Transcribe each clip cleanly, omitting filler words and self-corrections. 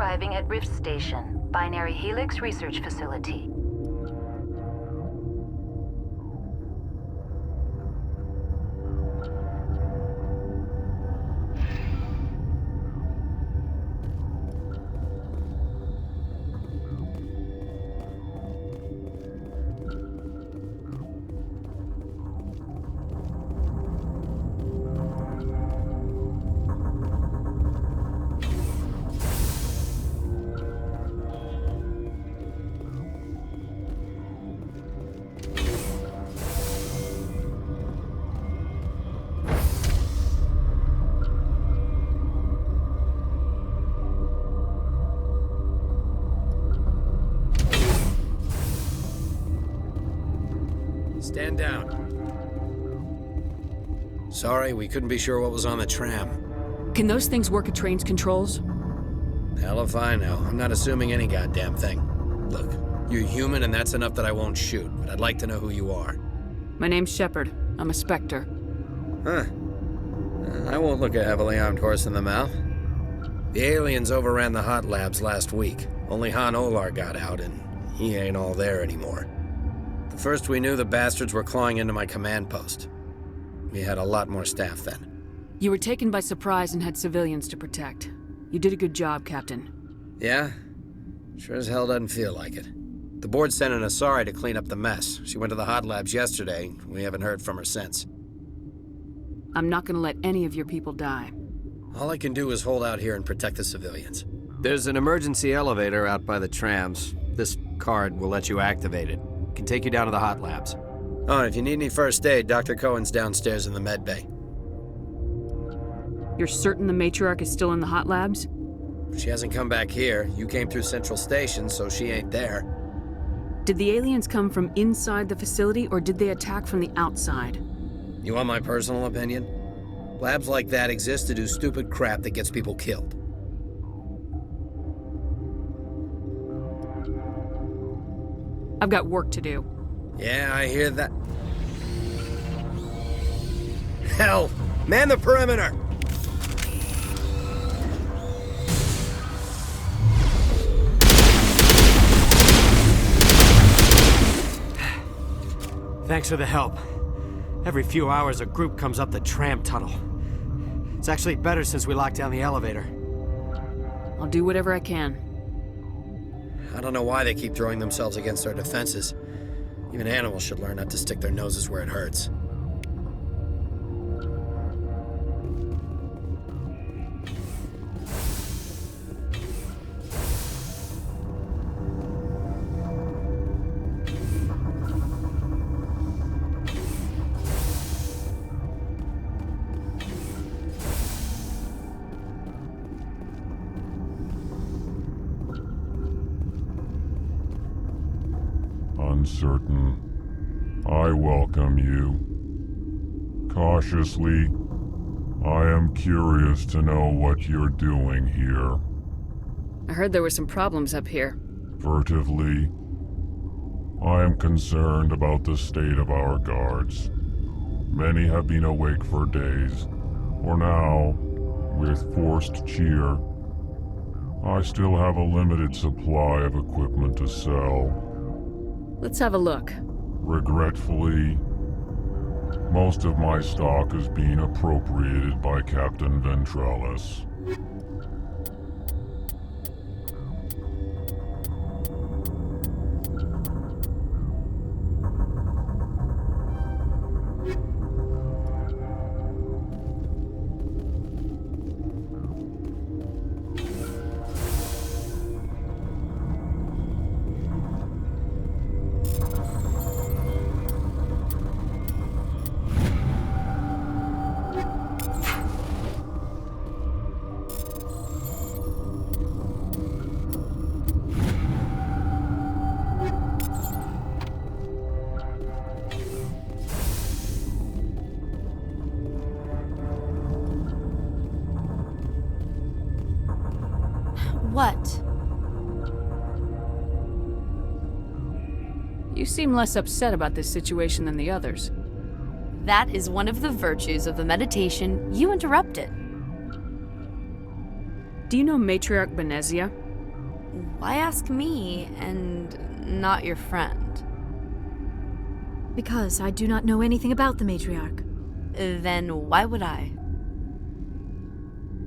arriving at Rift Station, Binary Helix Research Facility. Stand down. Sorry, we couldn't be sure what was on the tram. Can those things work at train's controls? Hell if I know. I'm not assuming any goddamn thing. Look, you're human and that's enough that I won't shoot, but I'd like to know who you are. My name's Shepard. I'm a Spectre. Huh. I won't look a heavily armed horse in the mouth. The aliens overran the hot labs last week. Only Han Olar got out, and he ain't all there anymore. The first we knew, the bastards were clawing into my command post. We had a lot more staff then. You were taken by surprise and had civilians to protect. You did a good job, Captain. Yeah? Sure as hell doesn't feel like it. The board sent an Asari to clean up the mess. She went to the hot labs yesterday. We haven't heard from her since. I'm not gonna let any of your people die. All I can do is hold out here and protect the civilians. There's an emergency elevator out by the trams. This card will let you activate it. Can take you down to the hot labs. Oh, and if you need any first aid, Dr. Cohen's downstairs in the med bay. You're certain the matriarch is still in the hot labs? She hasn't come back here. You came through Central Station, so she ain't there. Did the aliens come from inside the facility, or did they attack from the outside? You want my personal opinion? Labs like that exist to do stupid crap that gets people killed. I've got work to do. Yeah, I hear that. Hell! Man the perimeter! Thanks for the help. Every few hours, a group comes up the tram tunnel. It's actually better since we locked down the elevator. I'll do whatever I can. I don't know why they keep throwing themselves against our defenses. Even animals should learn not to stick their noses where it hurts. Uncertain, I welcome you. Cautiously, I am curious to know what you're doing here. I heard there were some problems up here. Furtively, I am concerned about the state of our guards. Many have been awake for days, or now, with forced cheer. I still have a limited supply of equipment to sell. Let's have a look. Regretfully, most of my stock is being appropriated by Captain Ventralis. What? You seem less upset about this situation than the others. That is one of the virtues of the meditation you interrupted. Do you know Matriarch Benezia? Why ask me and not your friend? Because I do not know anything about the matriarch. Then why would I?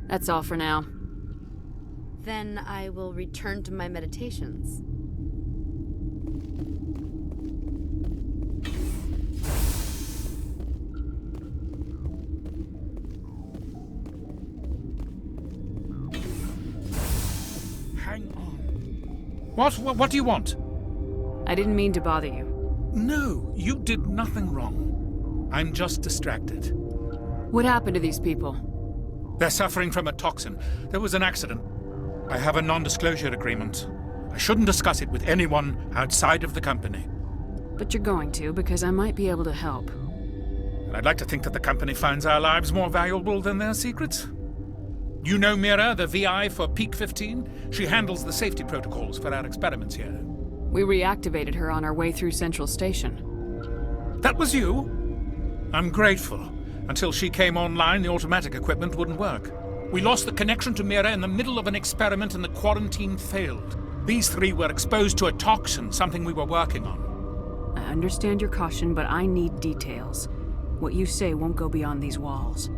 That's all for now. Then I will return to my meditations. Hang on. What do you want? I didn't mean to bother you. No, you did nothing wrong. I'm just distracted. What happened to these people? They're suffering from a toxin. There was an accident. I have a non-disclosure agreement. I shouldn't discuss it with anyone outside of the company. But you're going to, because I might be able to help. And I'd like to think that the company finds our lives more valuable than their secrets. You know Mira, the VI for Peak 15? She handles the safety protocols for our experiments here. We reactivated her on our way through Central Station. That was you? I'm grateful. Until she came online, the automatic equipment wouldn't work. We lost the connection to Mira in the middle of an experiment and the quarantine failed. These three were exposed to a toxin, something we were working on. I understand your caution, but I need details. What you say won't go beyond these walls.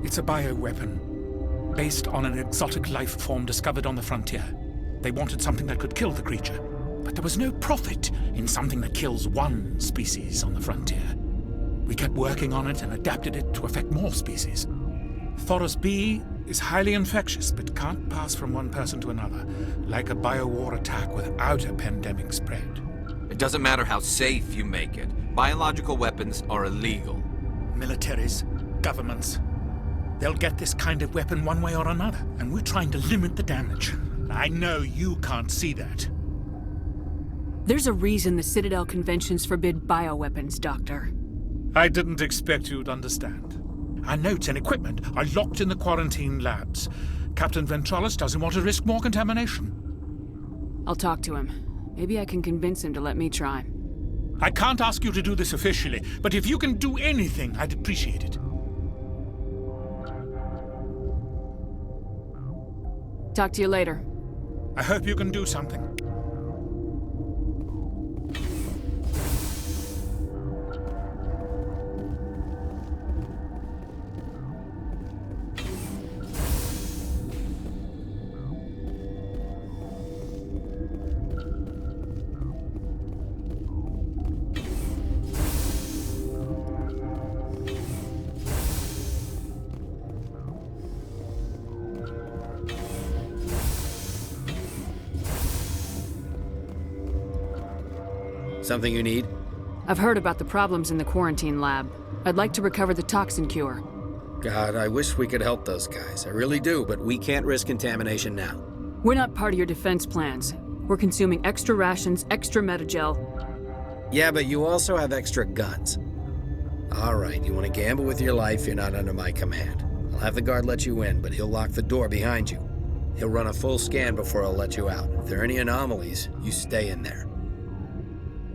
It's a bioweapon, based on an exotic life form discovered on the frontier. They wanted something that could kill the creature, but there was no profit in something that kills one species on the frontier. We kept working on it and adapted it to affect more species. Thoros B is highly infectious, but can't pass from one person to another, like a biowar attack without a pandemic spread. It doesn't matter how safe you make it. Biological weapons are illegal. Militaries, governments, they'll get this kind of weapon one way or another, and we're trying to limit the damage. I know you can't see that. There's a reason the Citadel conventions forbid bioweapons, Doctor. I didn't expect you'd understand. Our notes and equipment are locked in the quarantine labs. Captain Ventralis doesn't want to risk more contamination. I'll talk to him. Maybe I can convince him to let me try. I can't ask you to do this officially, but if you can do anything, I'd appreciate it. Talk to you later. I hope you can do something. Something you need? I've heard about the problems in the quarantine lab. I'd like to recover the toxin cure. God, I wish we could help those guys. I really do, but we can't risk contamination now. We're not part of your defense plans. We're consuming extra rations, extra metagel. Yeah, but you also have extra guns. All right, you want to gamble with your life, you're not under my command. I'll have the guard let you in, but he'll lock the door behind you. He'll run a full scan before he'll let you out. If there are any anomalies, you stay in there.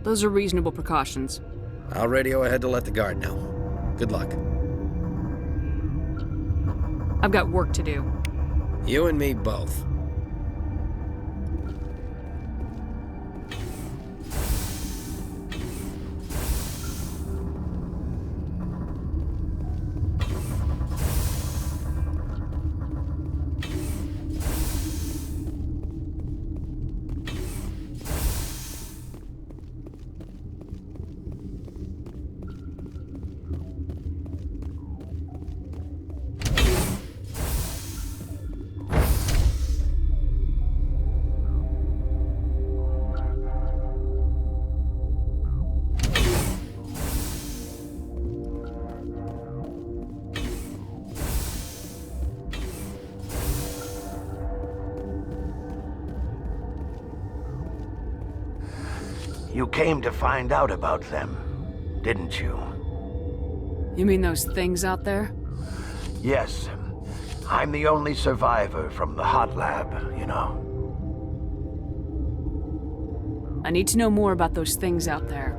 Those are reasonable precautions. I'll radio ahead to let the guard know. Good luck. I've got work to do. You and me both. You came to find out about them, didn't you? You mean those things out there? Yes. I'm the only survivor from the hot lab, you know. I need to know more about those things out there.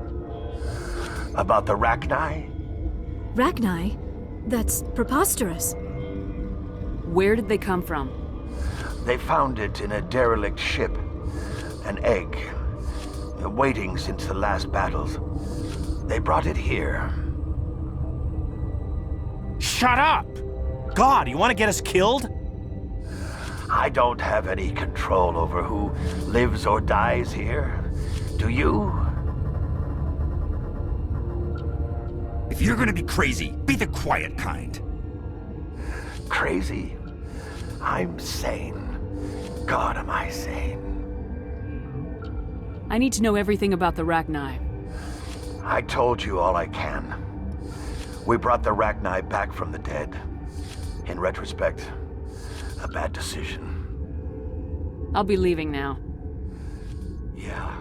About the Rachni? Rachni? That's preposterous. Where did they come from? They found it in a derelict ship. An egg. Waiting since the last battles. They brought it here. Shut up! God, you want to get us killed? I don't have any control over who lives or dies here. Do you? If you're gonna be crazy, be the quiet kind. Crazy? I'm sane. God, am I sane. I need to know everything about the Rachni. I told you all I can. We brought the Rachni back from the dead. In retrospect, a bad decision. I'll be leaving now. Yeah.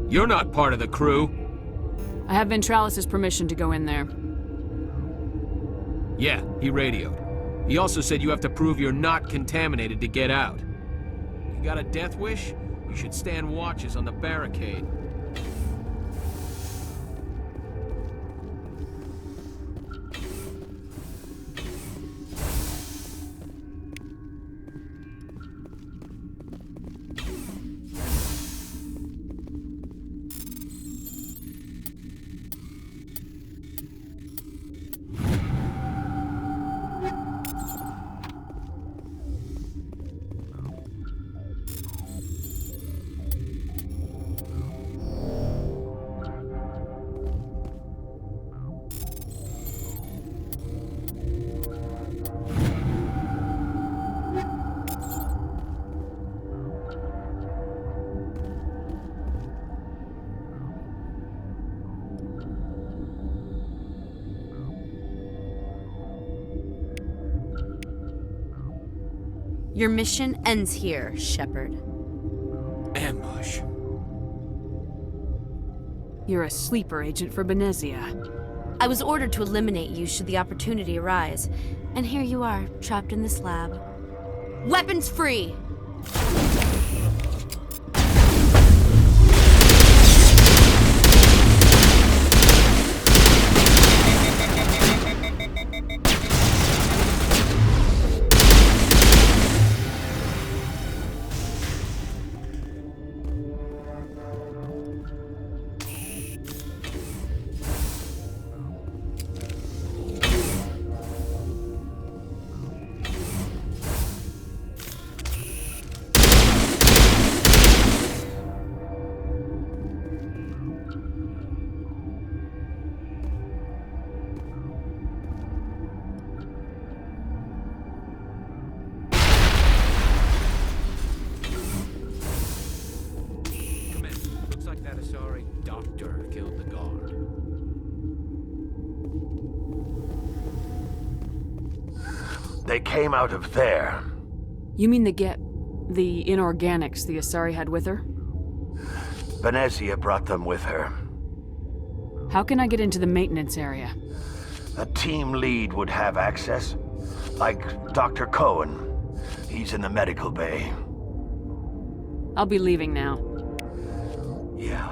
You're not part of the crew. I have Ventralis' permission to go in there. Yeah, he radioed. He also said you have to prove you're not contaminated to get out. You got a death wish? You should stand watches on the barricade. Your mission ends here, Shepard. Ambush. You're a sleeper agent for Benezia. I was ordered to eliminate you should the opportunity arise, and here you are, trapped in this lab. Weapons free! Doctor killed the guard. They came out of there. You mean the inorganics the Asari had with her? Benezia brought them with her. How can I get into the maintenance area? A team lead would have access. Like Dr. Cohen. He's in the medical bay. I'll be leaving now. Yeah.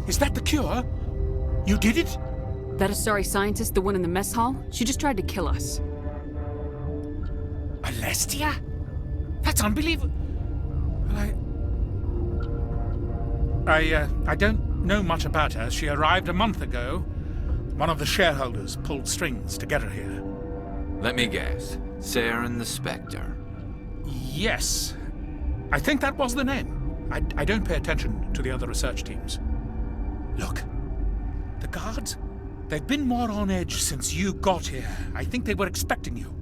Is that the cure? You did it? That Asari scientist, the one in the mess hall? She just tried to kill us. Alestia? That's unbelievable. I don't know much about her. She arrived a month ago. One of the shareholders pulled strings to get her here. Let me guess. Saren the Spectre. Yes. I think that was the name. I don't pay attention to the other research teams. Look, the guards, they've been more on edge since you got here. I think they were expecting you.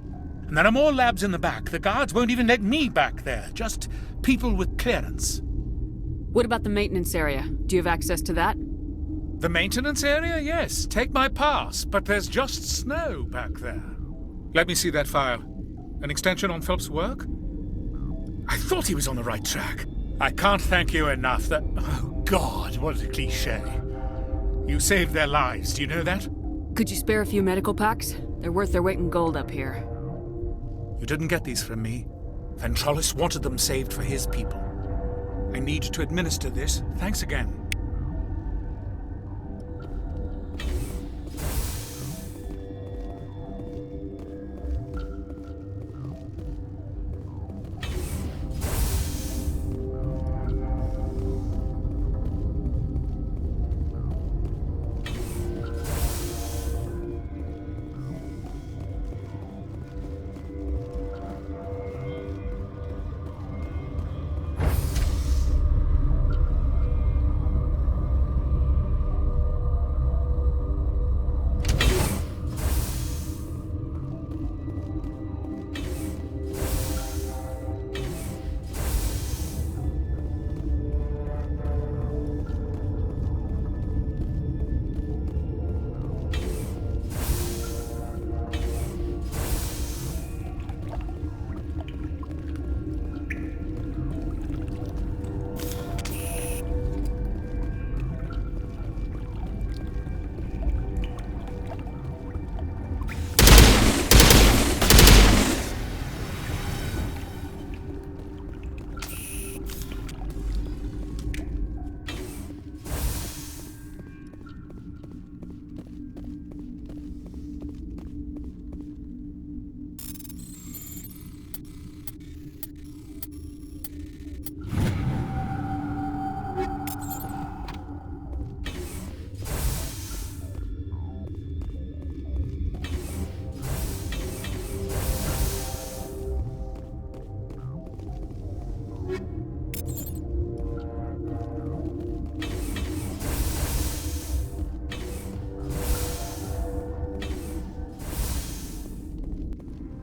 And there are more labs in the back. The guards won't even let me back there. Just people with clearance. What about the maintenance area? Do you have access to that? The maintenance area? Yes. Take my pass. But there's just snow back there. Let me see that file. An extension on Philip's work? I thought he was on the right track. I can't thank you enough that... Oh, God, what a cliché. You saved their lives, do you know that? Could you spare a few medical packs? They're worth their weight in gold up here. You didn't get these from me. Ventrolis wanted them saved for his people. I need to administer this. Thanks again.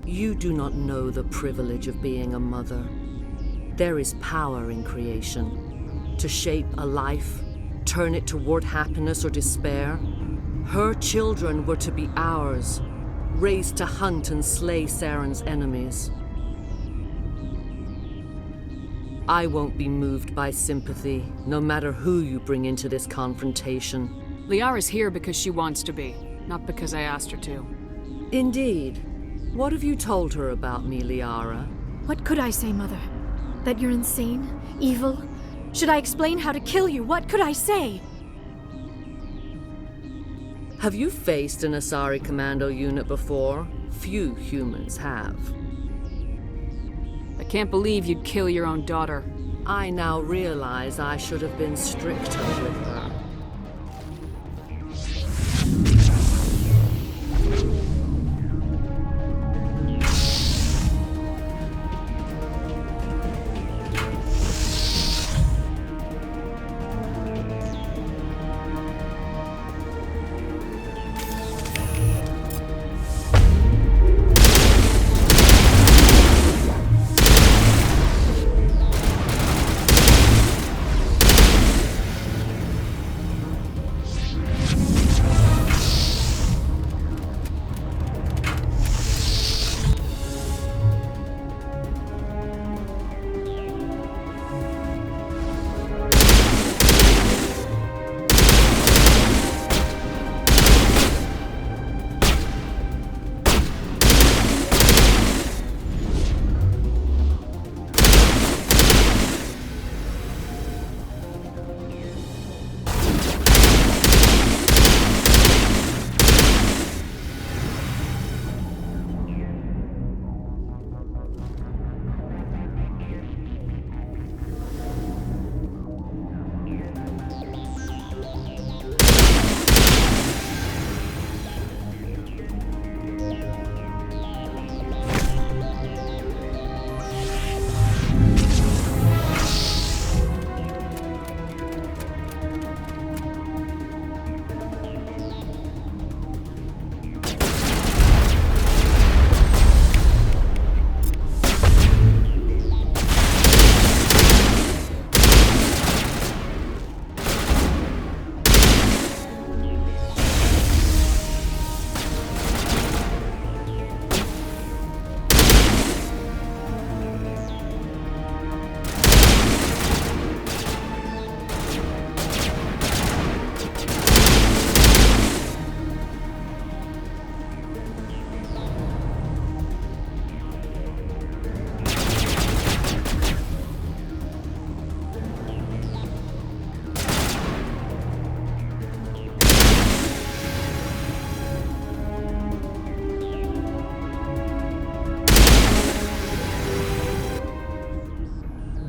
You do not know the privilege of being a mother. There is power in creation. To shape a life, turn it toward happiness or despair. Her children were to be ours, raised to hunt and slay Saren's enemies. I won't be moved by sympathy, no matter who you bring into this confrontation. Liara's here because she wants to be, not because I asked her to. Indeed. What have you told her about me, Liara? What could I say, Mother? That you're insane? Evil? Should I explain how to kill you? What could I say? Have you faced an Asari commando unit before? Few humans have. I can't believe you'd kill your own daughter. I now realize I should have been stricter with her.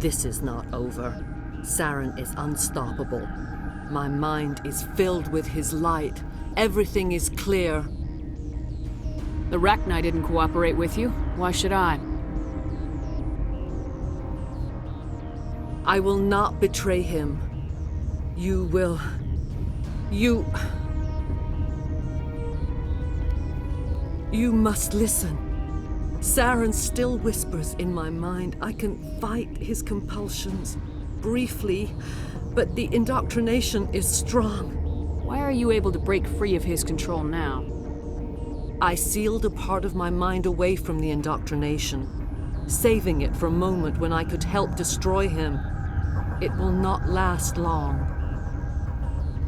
This is not over. Saren is unstoppable. My mind is filled with his light. Everything is clear. The Rachni didn't cooperate with you. Why should I? I will not betray him. You will... You must listen. Saren still whispers in my mind. I can fight his compulsions, briefly, but the indoctrination is strong. Why are you able to break free of his control now? I sealed a part of my mind away from the indoctrination, saving it for a moment when I could help destroy him. It will not last long.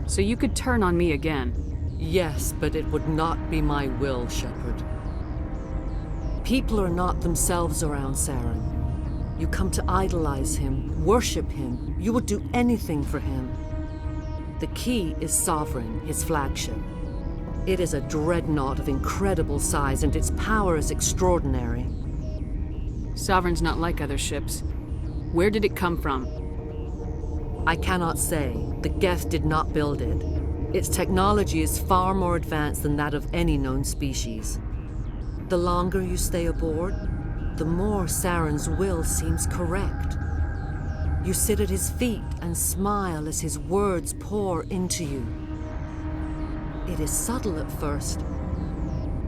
So you could turn on me again? Yes, but it would not be my will, Shepard. People are not themselves around Saren. You come to idolize him, worship him. You would do anything for him. The key is Sovereign, his flagship. It is a dreadnought of incredible size, and its power is extraordinary. Sovereign's not like other ships. Where did it come from? I cannot say. The Geth did not build it. Its technology is far more advanced than that of any known species. The longer you stay aboard, the more Saren's will seems correct. You sit at his feet and smile as his words pour into you. It is subtle at first.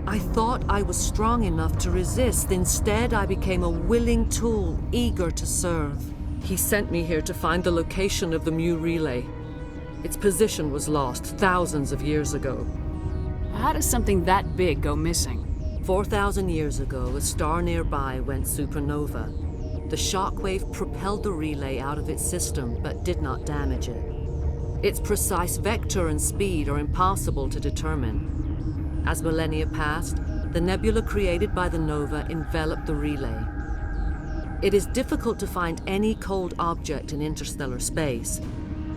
I thought I was strong enough to resist. Instead, I became a willing tool, eager to serve. He sent me here to find the location of the Mu relay. Its position was lost thousands of years ago. How does something that big go missing? 4,000 years ago, a star nearby went supernova. The shockwave propelled the relay out of its system, but did not damage it. Its precise vector and speed are impossible to determine. As millennia passed, the nebula created by the nova enveloped the relay. It is difficult to find any cold object in interstellar space,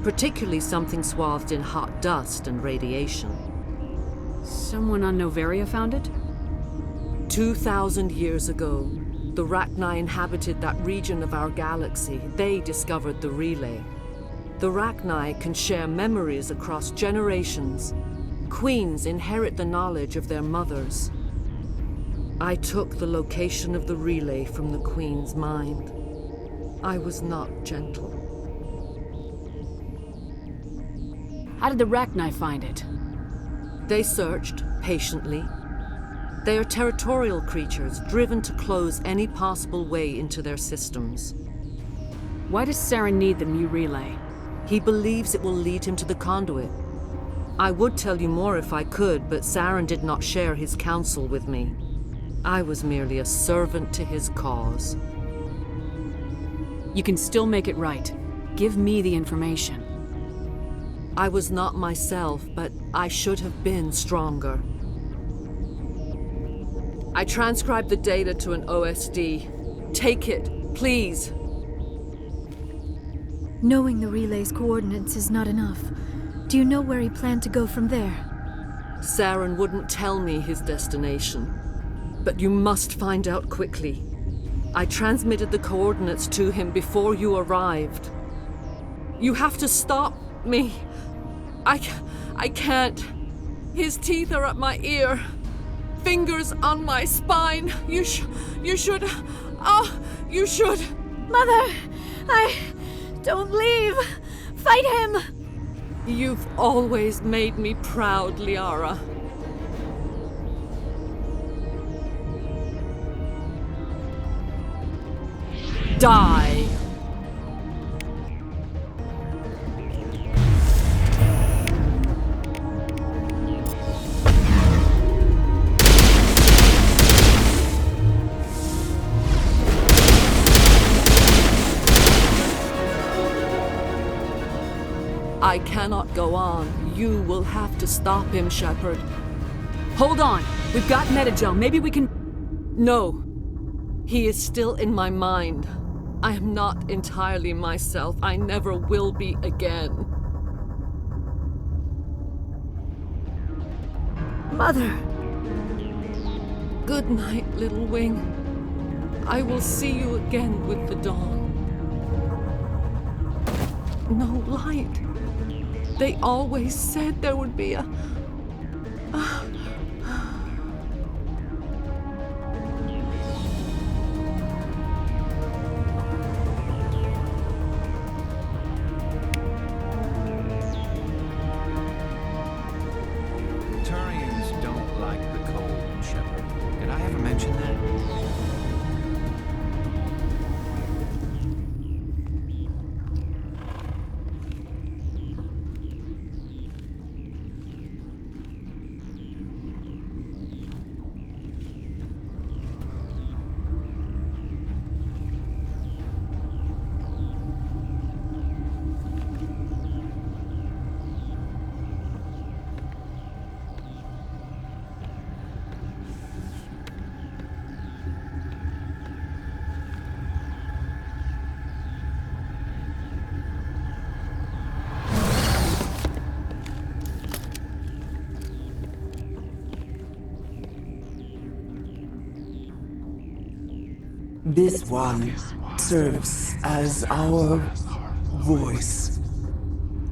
particularly something swathed in hot dust and radiation. Someone on Noveria found it? 2,000 years ago, the Rachni inhabited that region of our galaxy. They discovered the relay. The Rachni can share memories across generations. Queens inherit the knowledge of their mothers. I took the location of the relay from the Queen's mind. I was not gentle. How did the Rachni find it? They searched, patiently. They are territorial creatures, driven to close any possible way into their systems. Why does Saren need the Mu relay? He believes it will lead him to the conduit. I would tell you more if I could, but Saren did not share his counsel with me. I was merely a servant to his cause. You can still make it right. Give me the information. I was not myself, but I should have been stronger. I transcribed the data to an OSD. Take it, please. Knowing the relay's coordinates is not enough. Do you know where he planned to go from there? Saren wouldn't tell me his destination. But you must find out quickly. I transmitted the coordinates to him before you arrived. You have to stop me. I can't. His teeth are at my ear. Fingers on my spine. You should. You should. Mother, don't leave. Fight him. You've always made me proud, Liara. Die! I cannot go on. You will have to stop him, Shepard. Hold on! We've got Metagel. Maybe we can... No. He is still in my mind. I am not entirely myself. I never will be again. Mother! Good night, little wing. I will see you again with the dawn. no light. They always said there would be a... Turians don't like the cold, Shepard. Did I ever mention that? This one serves as our voice.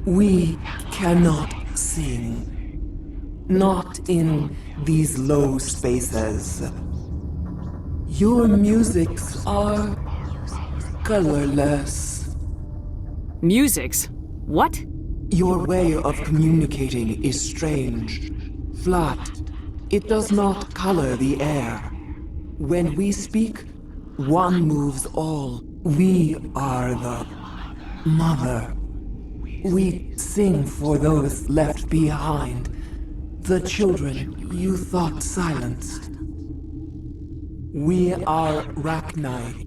We cannot sing. Not in these low spaces. Your musics are colorless. Musics? What? Your way of communicating is strange. Flat. It does not color the air. When we speak, one moves all. We are the mother. We sing for those left behind. The children you thought silenced. We are Rachni.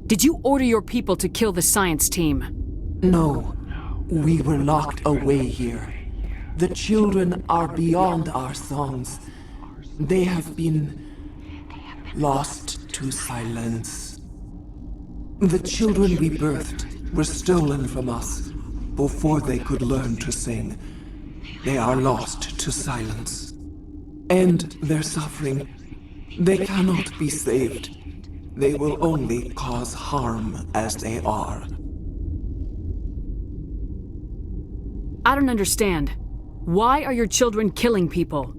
Did you order your people to kill the science team? No. We were locked away here. The children are beyond our songs. They have been lost to silence. The children we birthed were stolen from us before they could learn to sing. They are lost to silence. And their suffering, they cannot be saved. They will only cause harm as they are. I don't understand. Why are your children killing people?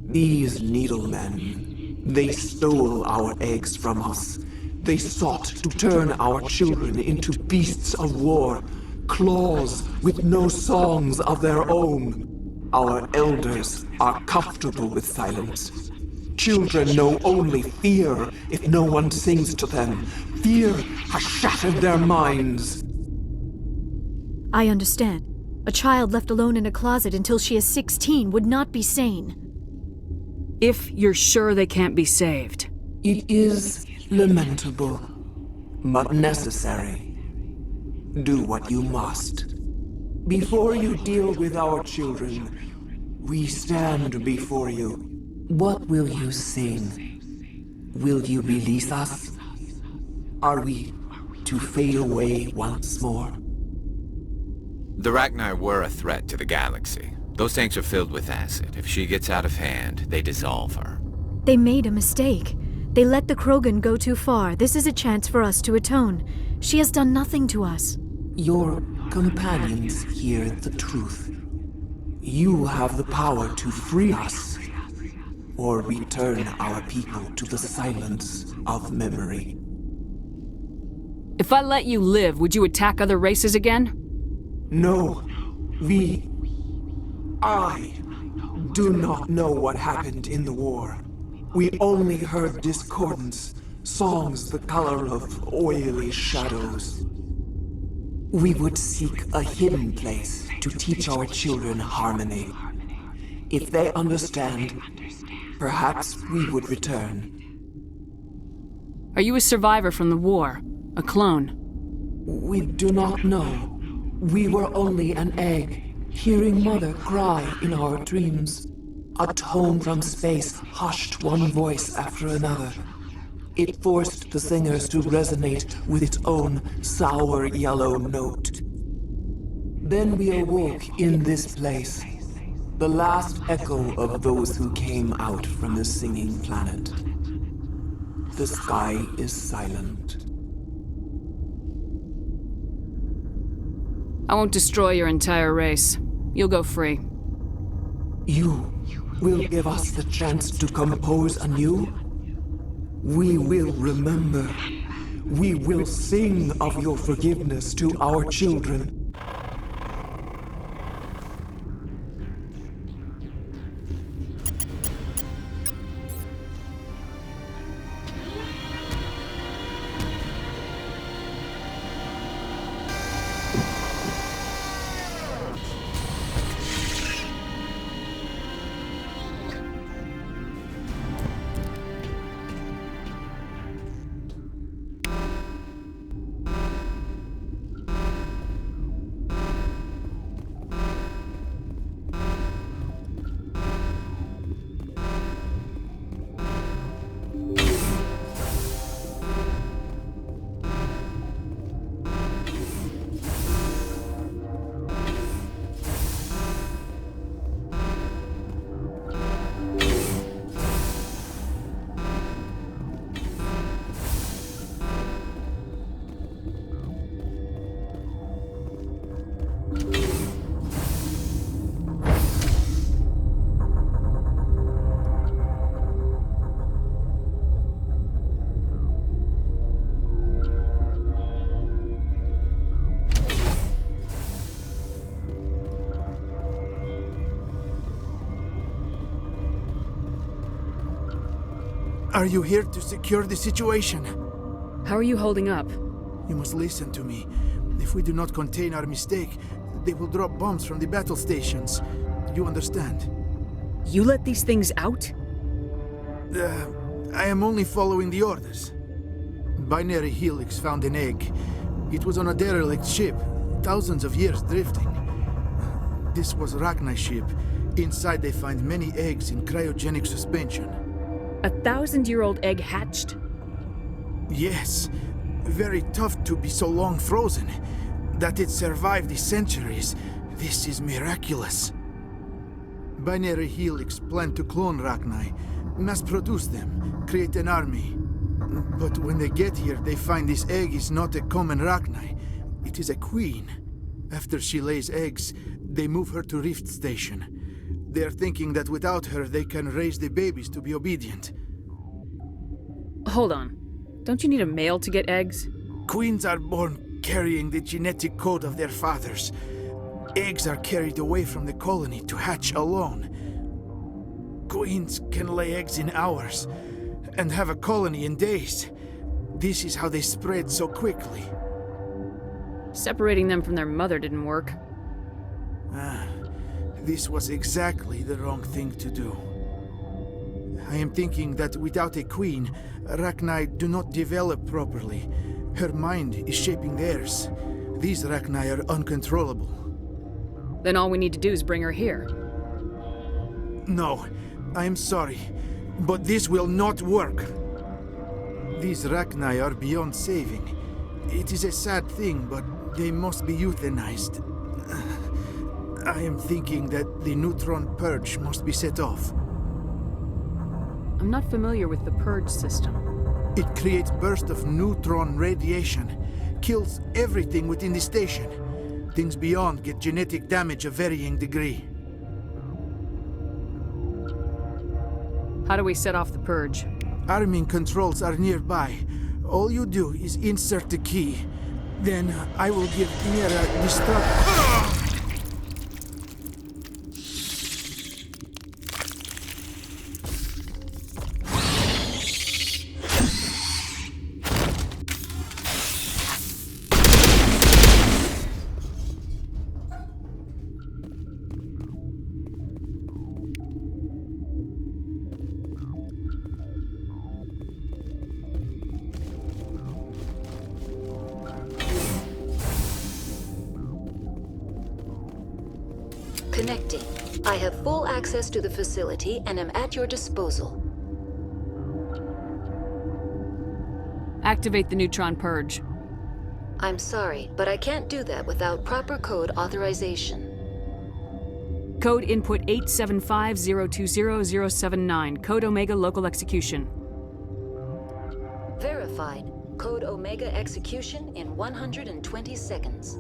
These needlemen, they stole our eggs from us. They sought to turn our children into beasts of war, claws with no songs of their own. Our elders are comfortable with silence. Children know only fear if no one sings to them. Fear has shattered their minds. I understand. A child left alone in a closet until she is 16 would not be sane. If you're sure they can't be saved. It is lamentable, but necessary. Do what you must. Before you deal with our children, we stand before you. What will you sing? Will you release us? Are we to fade away once more? The Rachni were a threat to the galaxy. Those tanks are filled with acid. If she gets out of hand, they dissolve her. They made a mistake. They let the Krogan go too far. This is a chance for us to atone. She has done nothing to us. Your companions hear the truth. You have the power to free us, or return our people to the silence of memory. If I let you live, would you attack other races again? No. I do not know what happened in the war. We only heard discordance, songs the color of oily shadows. We would seek a hidden place to teach our children harmony. If they understand, perhaps we would return. Are you a survivor from the war? A clone? We do not know. We were only an egg, hearing Mother cry in our dreams. A tone from space hushed one voice after another. It forced the singers to resonate with its own sour yellow note. Then we awoke in this place, the last echo of those who came out from the singing planet. The sky is silent. I won't destroy your entire race. You'll go free. You will give us the chance to compose anew? We will remember. We will sing of your forgiveness to our children. Are you here to secure the situation? How are you holding up? You must listen to me. If we do not contain our mistake, they will drop bombs from the battle stations. You understand? You let these things out? I am only following the orders. Binary Helix found an egg. It was on a derelict ship, thousands of years drifting. This was Rachni's ship. Inside they find many eggs in cryogenic suspension. A 1,000-year-old egg hatched? Yes. Very tough to be so long frozen. That it survived the centuries. This is miraculous. Binary Helix planned to clone Rachni, mass-produce them, create an army. But when they get here, they find this egg is not a common Rachni. It is a queen. After she lays eggs, they move her to Rift Station. They are thinking that without her, they can raise the babies to be obedient. Hold on. Don't you need a male to get eggs? Queens are born carrying the genetic code of their fathers. Eggs are carried away from the colony to hatch alone. Queens can lay eggs in hours and have a colony in days. This is how they spread so quickly. Separating them from their mother didn't work. This was exactly the wrong thing to do. I am thinking that without a queen, Rachni do not develop properly. Her mind is shaping theirs. These Rachni are uncontrollable. Then all we need to do is bring her here. No, I am sorry, but this will not work. These Rachni are beyond saving. It is a sad thing, but they must be euthanized. I am thinking that the neutron purge must be set off. I'm not familiar with the purge system. It creates bursts of neutron radiation, kills everything within the station. Things beyond get genetic damage of varying degree. How do we set off the purge? Arming controls are nearby. All you do is insert the key. Then I will give Liara destruct... Connecting. I have full access to the facility and am at your disposal. Activate the neutron purge. I'm sorry, but I can't do that without proper code authorization. Code input 875020079. Code Omega local execution. Verified. Code Omega execution in 120 seconds.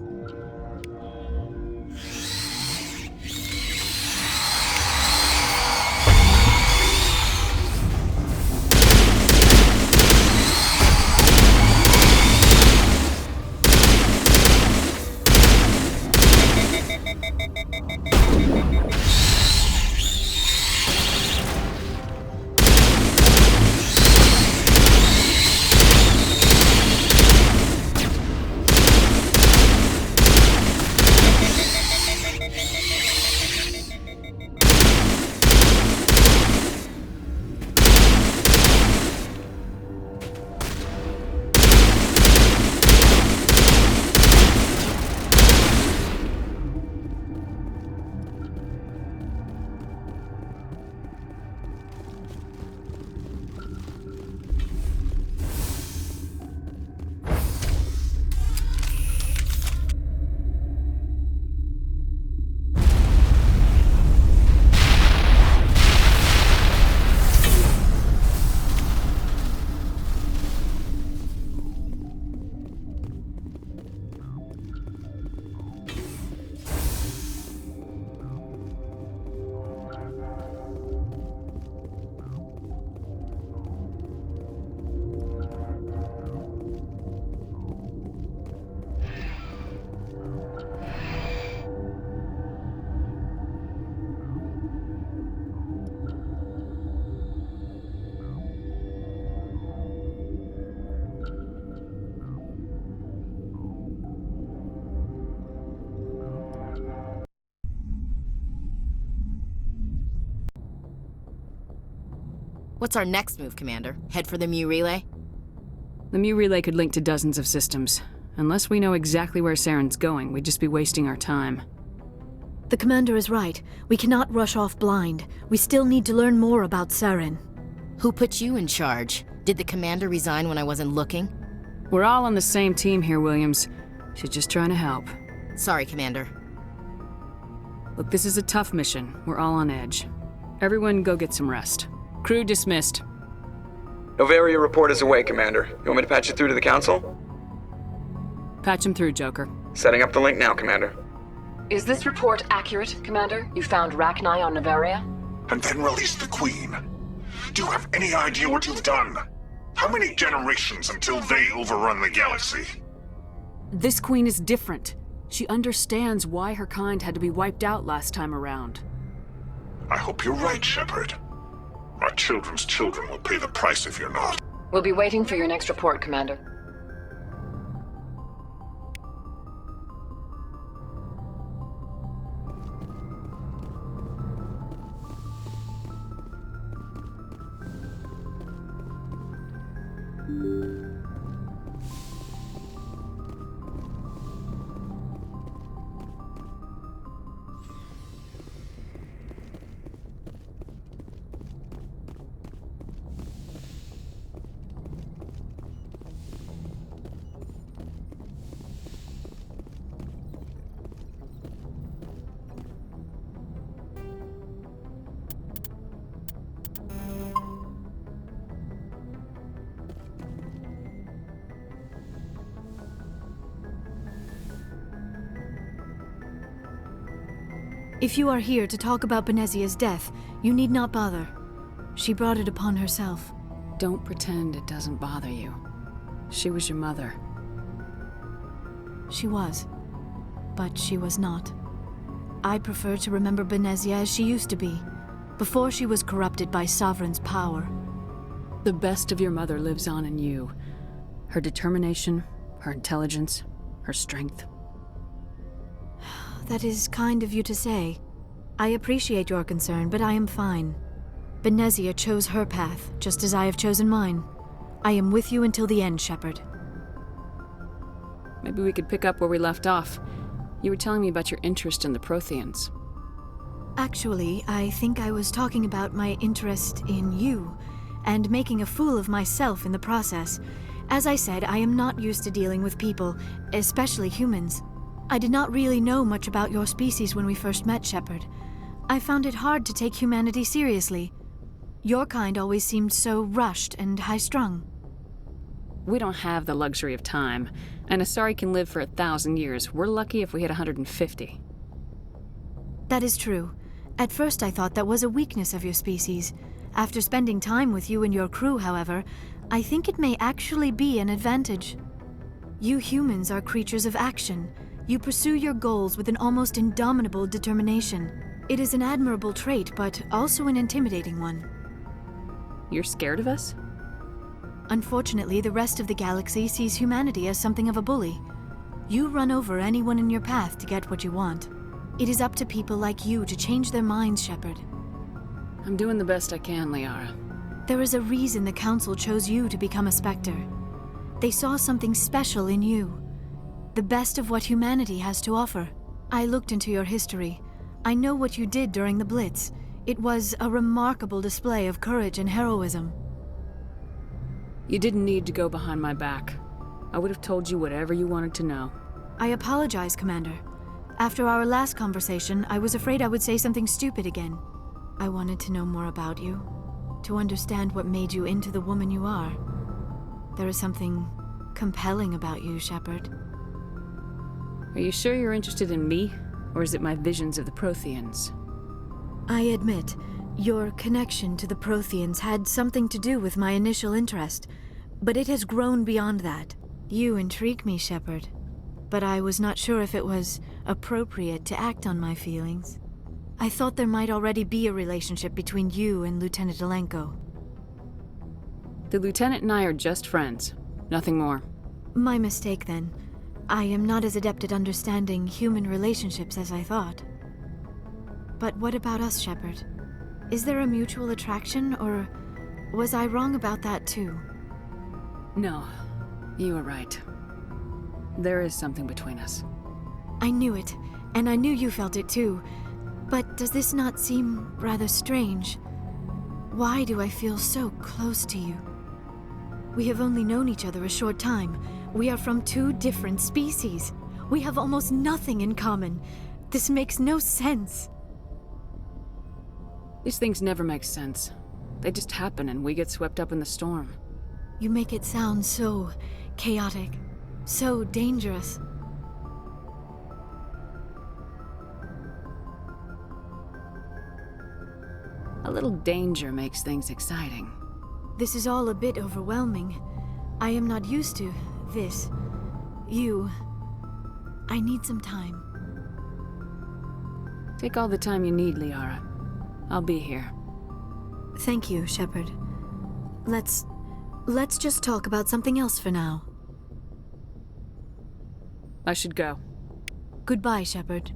What's our next move, Commander? Head for the Mu relay? The Mu relay could link to dozens of systems. Unless we know exactly where Saren's going, we'd just be wasting our time. The Commander is right. We cannot rush off blind. We still need to learn more about Saren. Who put you in charge? Did the Commander resign when I wasn't looking? We're all on the same team here, Williams. She's just trying to help. Sorry, Commander. Look, this is a tough mission. We're all on edge. Everyone go get some rest. Crew dismissed. Novaria report is away, Commander. You want me to patch it through to the Council? Patch him through, Joker. Setting up the link now, Commander. Is this report accurate, Commander? You found Rachni on Novaria? And then released the Queen. Do you have any idea what you've done? How many generations until they overrun the galaxy? This Queen is different. She understands why her kind had to be wiped out last time around. I hope you're right, Shepard. My children's children will pay the price if you're not. We'll be waiting for your next report, Commander. If you are here to talk about Benezia's death, you need not bother. She brought it upon herself. Don't pretend it doesn't bother you. She was your mother. She was. But she was not. I prefer to remember Benezia as she used to be, before she was corrupted by Sovereign's power. The best of your mother lives on in you. Her determination, her intelligence, her strength. That is kind of you to say. I appreciate your concern, but I am fine. Benezia chose her path, just as I have chosen mine. I am with you until the end, Shepard. Maybe we could pick up where we left off. You were telling me about your interest in the Protheans. Actually, I think I was talking about my interest in you, and making a fool of myself in the process. As I said, I am not used to dealing with people, especially humans. I did not really know much about your species when we first met, Shepard. I found it hard to take humanity seriously. Your kind always seemed so rushed and high-strung. We don't have the luxury of time, and Asari can live for 1,000 years. We're lucky if we hit 150. That is true. At first I thought that was a weakness of your species. After spending time with you and your crew, however, I think it may actually be an advantage. You humans are creatures of action. You pursue your goals with an almost indomitable determination. It is an admirable trait, but also an intimidating one. You're scared of us? Unfortunately, the rest of the galaxy sees humanity as something of a bully. You run over anyone in your path to get what you want. It is up to people like you to change their minds, Shepard. I'm doing the best I can, Liara. There is a reason the Council chose you to become a Spectre. They saw something special in you. The best of what humanity has to offer. I looked into your history. I know what you did during the Blitz. It was a remarkable display of courage and heroism. You didn't need to go behind my back. I would have told you whatever you wanted to know. I apologize, Commander. After our last conversation, I was afraid I would say something stupid again. I wanted to know more about you, to understand what made you into the woman you are. There is something compelling about you, Shepard. Are you sure you're interested in me, or is it my visions of the Protheans? I admit, your connection to the Protheans had something to do with my initial interest, but it has grown beyond that. You intrigue me, Shepard, but I was not sure if it was appropriate to act on my feelings. I thought there might already be a relationship between you and Lieutenant Alenko. The Lieutenant and I are just friends, nothing more. My mistake, then. I am not as adept at understanding human relationships as I thought. But what about us, Shepard? Is there a mutual attraction, or Was I wrong about that too? No, you were right. There is something between us. I knew it, and I knew you felt it too. But does this not seem rather strange? Why do I feel so close to you? We have only known each other a short time. We are from two different species. We have almost nothing in common. This makes no sense. These things never make sense. They just happen and we get swept up in the storm. You make it sound so chaotic, so dangerous. A little danger makes things exciting. This is all a bit overwhelming. I am not used to this. You. I need some time. Take all the time you need, Liara. I'll be here. Thank you, Shepard. Let's just talk about something else for now. I should go. Goodbye, Shepard.